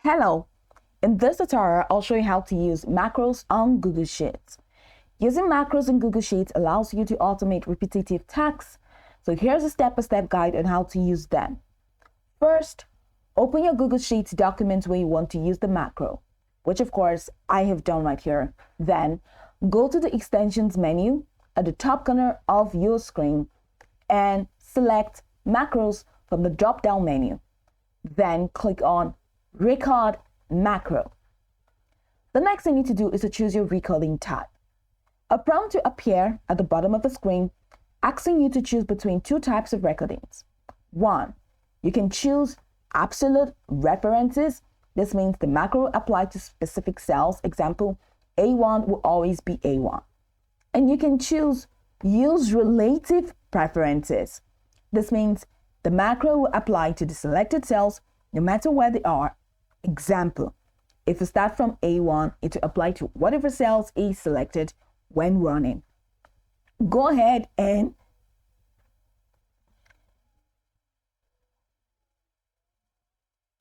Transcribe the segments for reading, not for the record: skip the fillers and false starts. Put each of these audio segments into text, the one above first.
Hello, in this tutorial, I'll show you how to use macros on Google Sheets. Using macros in Google Sheets allows you to automate repetitive tasks. So here's a step-by-step guide on how to use them. First, open your Google Sheets document where you want to use the macro, which of course I have done right here. Then go to the extensions menu at the top corner of your screen and select macros from the drop-down menu. Then click on Record Macro. The next thing you need to do is to choose your recording type. A prompt will appear at the bottom of the screen asking you to choose between two types of recordings. One, you can choose absolute references. This means the macro applied to specific cells. Example, A1 will always be A1. And you can choose use relative preferences. This means the macro will apply to the selected cells no matter where they are. Example, if you start from A1, it will apply to whatever cells is selected when running. Go ahead and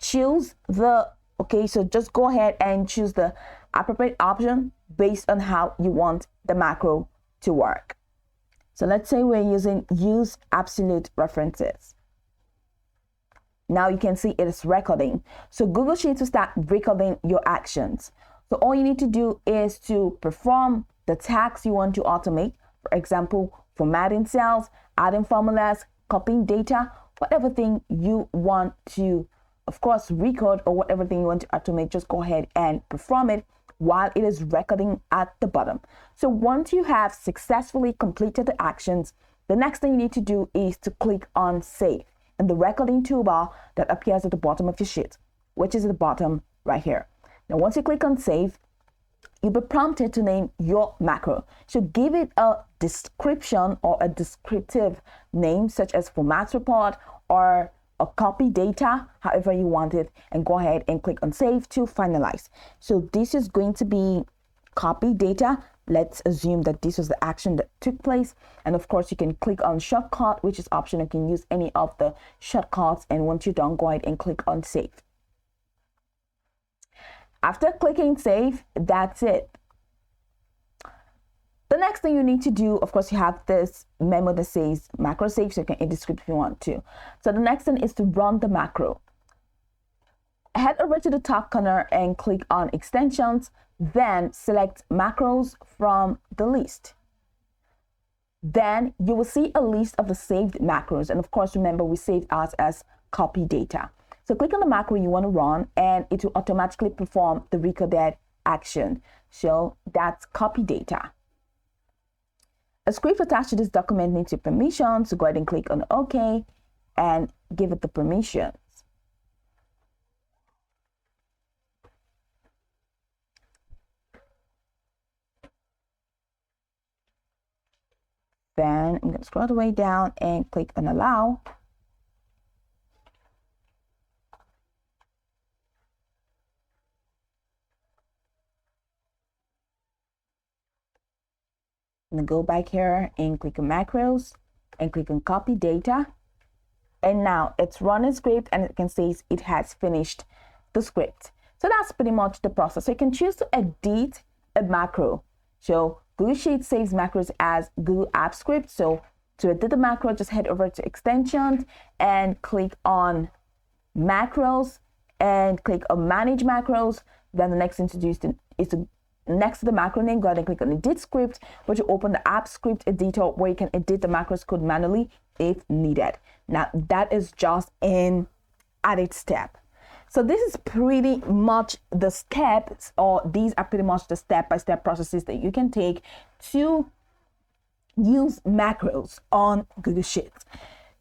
choose just go ahead and choose the appropriate option based on how you want the macro to work. So let's say we're using use absolute references. Now you can see it is recording. So Google Sheets will start recording your actions. So all you need to do is to perform the tasks you want to automate. For example, formatting cells, adding formulas, copying data, whatever thing you want to, of course, record or whatever thing you want to automate, just go ahead and perform it while it is recording at the bottom. So once you have successfully completed the actions, the next thing you need to do is to click on Save in the recording toolbar that appears at the bottom of your sheet, which is at the bottom right here. Now, once you click on Save, you'll be prompted to name your macro. So give it a description or a descriptive name, such as format report or a copy data, however you want it, and go ahead and click on Save to finalize. So this is going to be copy data. Let's assume that this was the action that took place. And of course, you can click on shortcut, which is optional. You can use any of the shortcuts. And once you're done, go ahead and click on Save. After clicking Save, that's it. The next thing you need to do, of course, you have this memo that says macro save, so you can edit script if you want to. So the next thing is to run the macro. Head over to the top corner and click on extensions, then select macros from the list. Then you will see a list of the saved macros. And of course, remember, we saved ours as copy data. So click on the macro you want to run and it will automatically perform the recorded action. So that's copy data. A script attached to this document needs your permission. So go ahead and click on OK and give it the permissions. Then I'm going to scroll the way down and click on Allow. I'm going to go back here and click on Macros and click on Copy Data. And now it's running script and it can say it has finished the script. So that's pretty much the process. So you can choose to edit a macro. So Google Sheets saves macros as Google Apps Script. So to edit the macro, just head over to Extensions and click on Macros and click on Manage Macros. Then the next thing to do is to next to the macro name, go ahead and click on Edit Script, which will open the App Script editor where you can edit the macros code manually if needed. Now that is just an added step. So this is pretty much the steps, or these are pretty much the step-by-step processes that you can take to use macros on Google Sheets.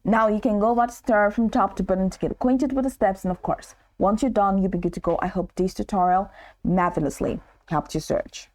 Now you can go over to start from top to bottom to get acquainted with the steps. And of course, once you're done, you'll be good to go. I hope this tutorial marvelously helped you search.